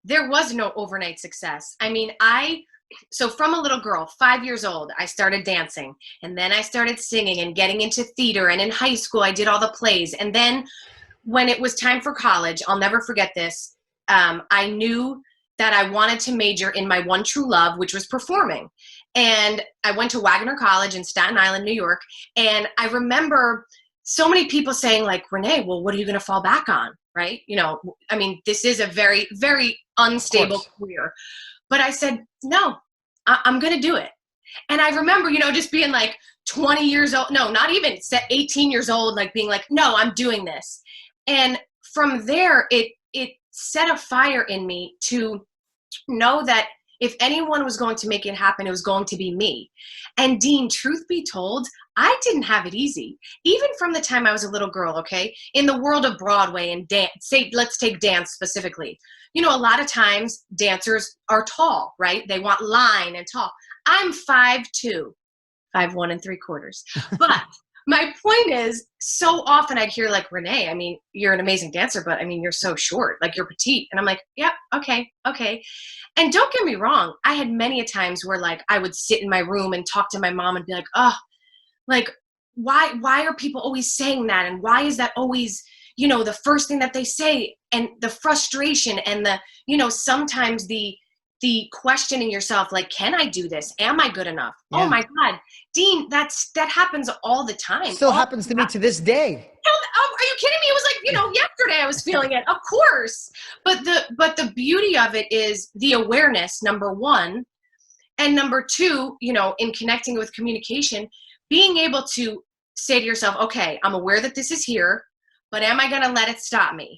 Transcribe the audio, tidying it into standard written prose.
there was no overnight success. I mean, so from a little girl, 5 years old, I started dancing, and then I started singing and getting into theater. And in high school, I did all the plays. And then when it was time for college, I'll never forget this. I knew that I wanted to major in my one true love, which was performing. And I went to Wagner College in Staten Island, New York. And I remember so many people saying, like, Renee, well, what are you going to fall back on? Right? You know, I mean, this is a very, very unstable career. But I said, no, I'm going to do it. And I remember, you know, just being like 20 years old, no, not even 18 years old, like being like, no, I'm doing this. And from there, it set a fire in me to know that if anyone was going to make it happen, it was going to be me. And Dean, truth be told, I didn't have it easy. Even from the time I was a little girl, okay? In the world of Broadway and dance, let's take dance specifically. You know, a lot of times dancers are tall, right? They want line and tall. I'm 5'2", 5'1 3/4. But my point is, so often I'd hear like, Renee, I mean, you're an amazing dancer, but I mean, you're so short, like you're petite. And I'm like, yep, okay. And don't get me wrong. I had many a times where like I would sit in my room and talk to my mom and be like, oh, like, why are people always saying that? And why is that always, you know, the first thing that they say? And the frustration and the, you know, sometimes the questioning yourself, like, can I do this? Am I good enough? Yeah. Oh my God, Dean, that happens all the time. Still happens to me to this day. Are you kidding me? It was like, you know, yesterday I was feeling it, of course. But the beauty of it is the awareness, number one. And number two, you know, in connecting with communication, being able to say to yourself, okay, I'm aware that this is here, but am I going to let it stop me?